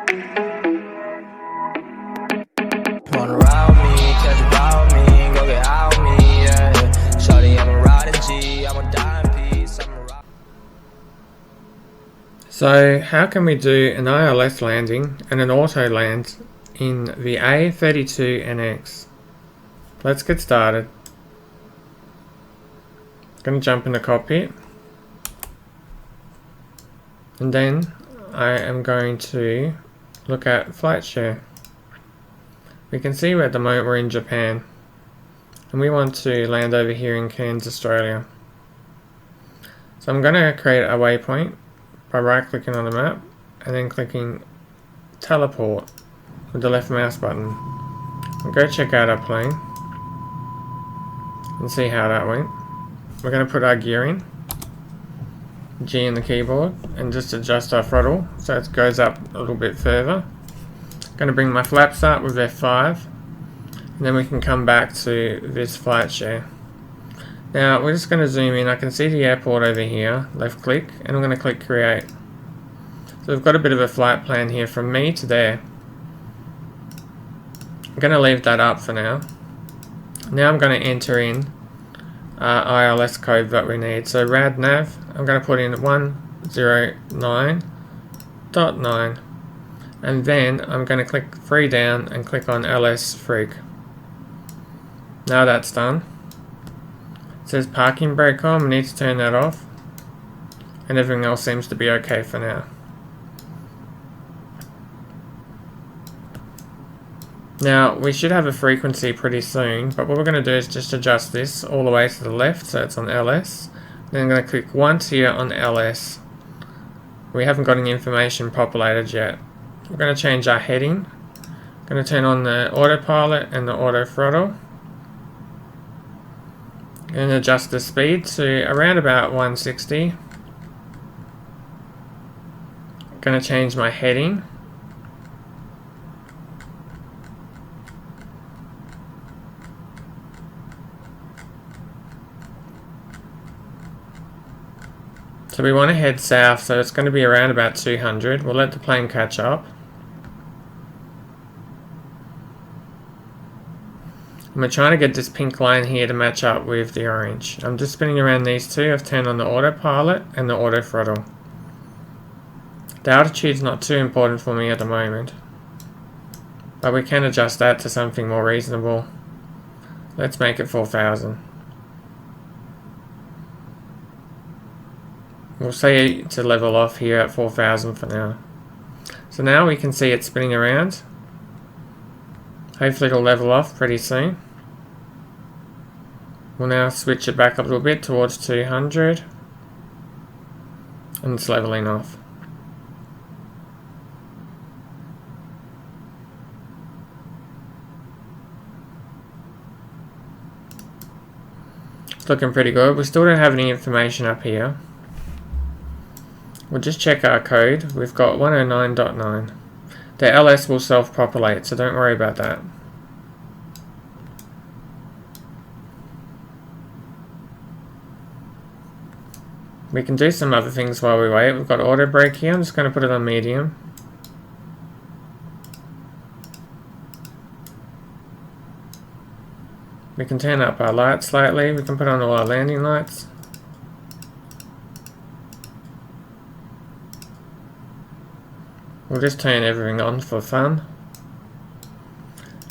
Wanna ride with me, catch a ride with me, go get out with me, yeah. Shawty, I'm a riding G, I'm a dying piece, I'm a ride. So how can we do an ILS landing and an auto land in the A32NX? Let's get started. Going to jump in the cockpit, and then I am going to look at flight share. We can see at the moment we're in Japan, and we want to land over here in Cairns, Australia. So I'm going to create a waypoint by right clicking on the map and then clicking teleport with the left mouse button. We'll go check out our plane and see how that went. We're going to put our gear in, G in the keyboard, and just adjust our throttle so it goes up a little bit further. Going to bring my flaps up with F5, and then we can come back to this flight share. Now we're just going to zoom in. I can see the airport over here, left click, and I'm going to click create. So we've got a bit of a flight plan here from me to there. I'm going to leave that up for now. Now I'm going to enter in ILS code that we need. So rad nav, I'm going to put in 109.9, and then I'm going to click 3 down and click on LS freak. Now that's done. It says parking brake on, we need to turn that off, and everything else seems to be okay for now. Now we should have a frequency pretty soon, but what we're going to do is just adjust this all the way to the left so it's on LS. Then I'm going to click once here on LS. We haven't got any information populated yet. We're going to change our heading. I'm going to turn on the autopilot and the auto throttle, and adjust the speed to around about 160. I'm going to change my heading. So we want to head south, so it's going to be around about 200. We'll let the plane catch up. And we're trying to get this pink line here to match up with the orange. I'm just spinning around these two. I've turned on the autopilot and the auto throttle. The altitude's not too important for me at the moment, but we can adjust that to something more reasonable. Let's make it 4,000. We'll say to level off here at 4,000 for now. So now we can see it spinning around. Hopefully it'll level off pretty soon. We'll now switch it back a little bit towards 200. And it's leveling off. It's looking pretty good. We still don't have any information up here. We'll just check our code. We've got 109.9. The LS will self-populate, so don't worry about that. We can do some other things while we wait. We've got auto brake here. I'm just going to put it on medium. We can turn up our lights slightly. We can put on all our landing lights. We'll just turn everything on for fun.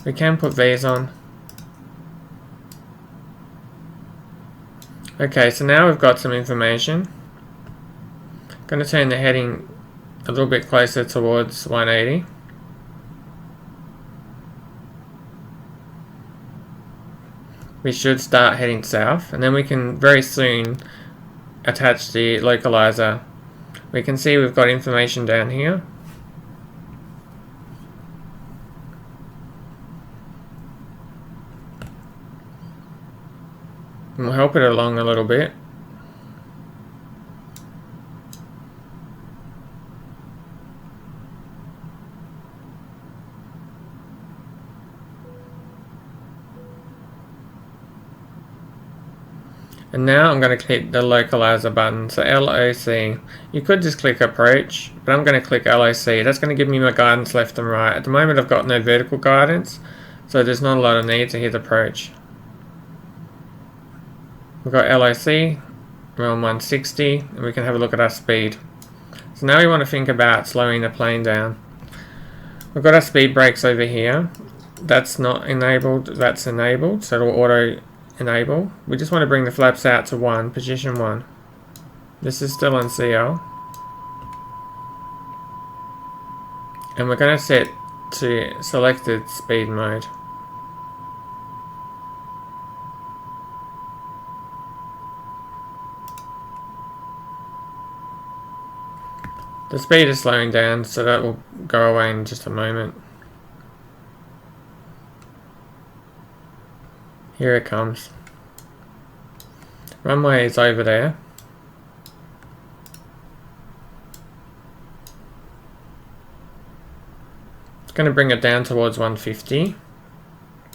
We can put these on. Okay, so now we've got some information. Going to turn the heading a little bit closer towards 180. We should start heading south, and then we can very soon attach the localizer. We can see we've got information down here. And we'll help it along a little bit. And now I'm going to click the localizer button, so LOC. You could just click approach, but I'm going to click LOC. That's going to give me my guidance left and right. At the moment I've got no vertical guidance, so there's not a lot of need to hit approach. We've got LOC, we're on 160, and we can have a look at our speed. So now we want to think about slowing the plane down. We've got our speed brakes over here. That's not enabled, that's enabled, so it'll auto enable. We just want to bring the flaps out to 1, position 1. This is still on CL. And we're going to set to selected speed mode. The speed is slowing down, so that will go away in just a moment. Here it comes. Runway is over there. It's going to bring it down towards 150.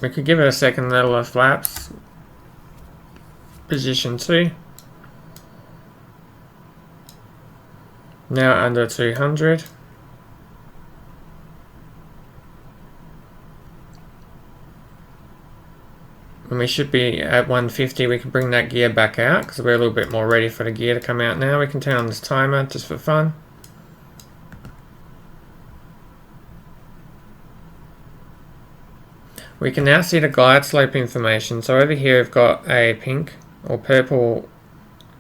We could give it a second level of flaps. Position 2. Now under 200. When we should be at 150, we can bring that gear back out because we're a little bit more ready for the gear to come out now. We can turn on this timer just for fun. We can now see the glide slope information. So over here we've got a pink or purple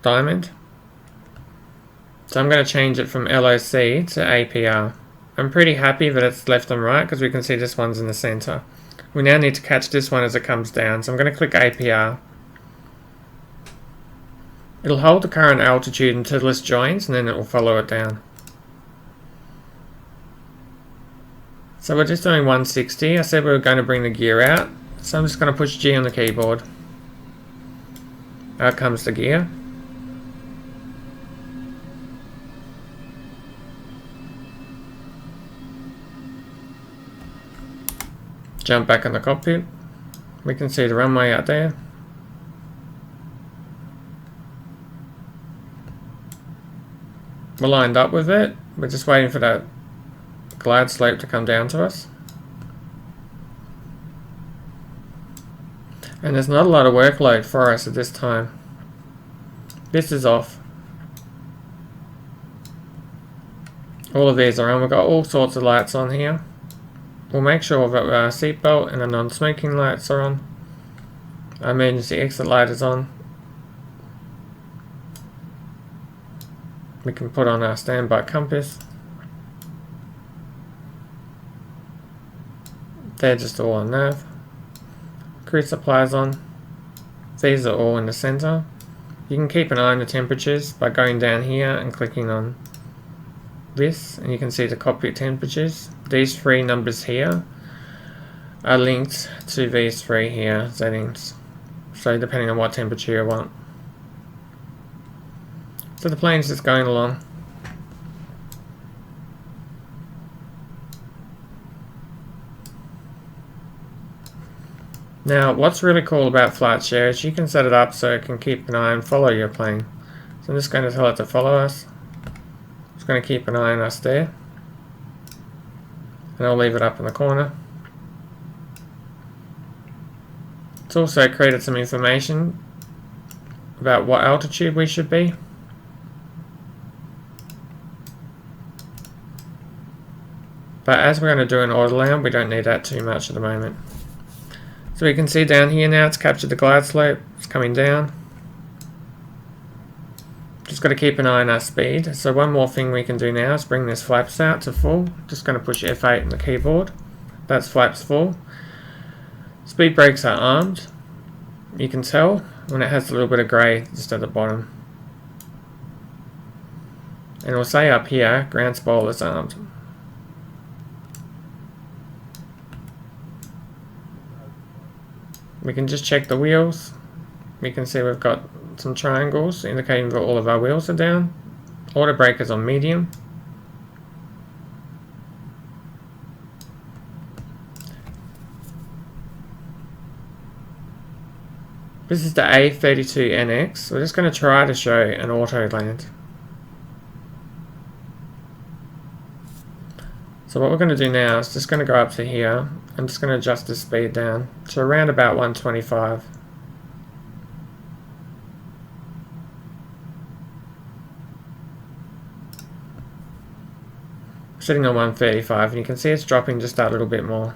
diamond. So I'm going to change it from LOC to APR. I'm pretty happy that it's left and right because we can see this one's in the center. We now need to catch this one as it comes down, so I'm going to click APR. It'll hold the current altitude until this joins and then it will follow it down. So we're just doing 160. I said we were going to bring the gear out, so I'm just going to push G on the keyboard. Out comes the gear. Jump back in the cockpit. We can see the runway out there. We're lined up with it. We're just waiting for that glide slope to come down to us. And there's not a lot of workload for us at this time. This is off. All of these are on. We've got all sorts of lights on here. We'll make sure that our seatbelt and the non-smoking lights are on. Our emergency exit light is on. We can put on our standby compass. They're just all on nav. Cruise supply's on. These are all in the center. You can keep an eye on the temperatures by going down here and clicking on this, and you can see the cockpit temperatures. These three numbers here are linked to these three here settings, so depending on what temperature you want. So the plane's just going along. Now what's really cool about flight share is you can set it up so it can keep an eye and follow your plane. So I'm just going to tell it to follow us. It's going to keep an eye on us there. And I'll leave it up in the corner. It's also created some information about what altitude we should be. But as we're going to do an Autoland, we don't need that too much at the moment. So we can see down here now it's captured the glide slope. It's coming down. Just got to keep an eye on our speed. So one more thing we can do now is bring this flaps out to full. Just going to push F8 on the keyboard. That's flaps full. Speed brakes are armed. You can tell when it has a little bit of grey just at the bottom. And it'll say up here, ground spoiler's armed. We can just check the wheels. We can see we've got some triangles indicating that all of our wheels are down. Auto brake is on medium. This is the A32NX. We're just going to try to show an auto land. So what we're going to do now is just going to go up to here. I'm just going to adjust the speed down to around about 125. Sitting on 135, and you can see it's dropping just that little bit more.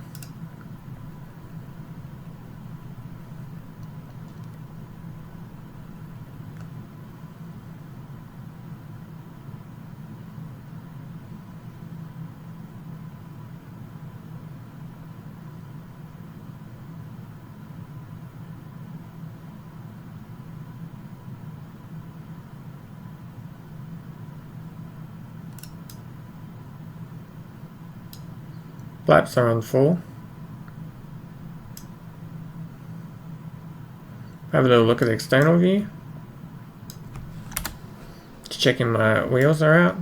Flaps are on full. Have a little look at the external view. Just checking my wheels are out.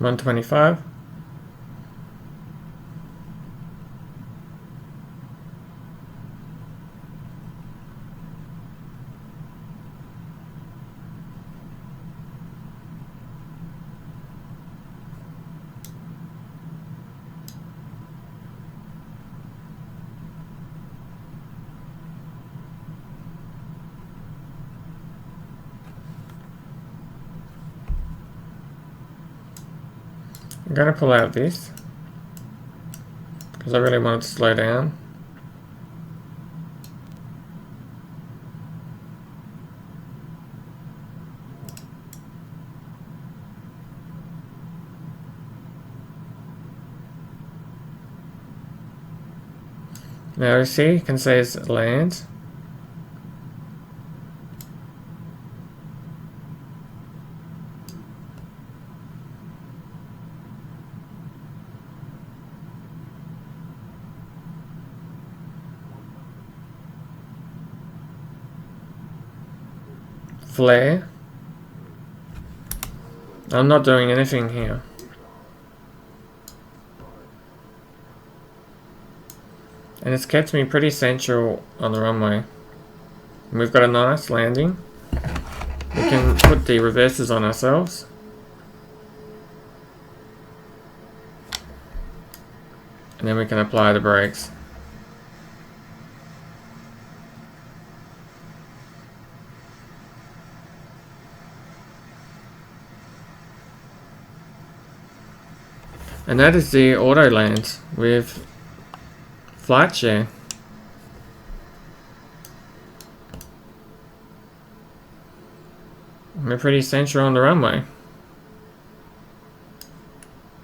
$125. I'm going to pull out this because I really want it to slow down. Now you see, you can say it's land. Flare. I'm not doing anything here. And it's kept me pretty central on the runway. And we've got a nice landing. We can put the reverses on ourselves. And then we can apply the brakes. And that is the Autoland with flight share. We're pretty central on the runway.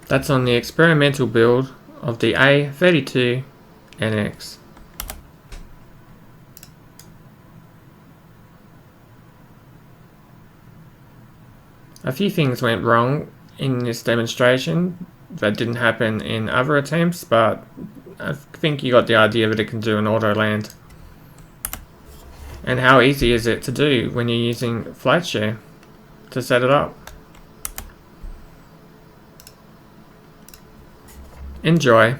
That's on the experimental build of the A32NX. A few things went wrong in this demonstration that didn't happen in other attempts, but I think you got the idea that it can do an auto land. And how easy is it to do when you're using flight share to set it up? Enjoy.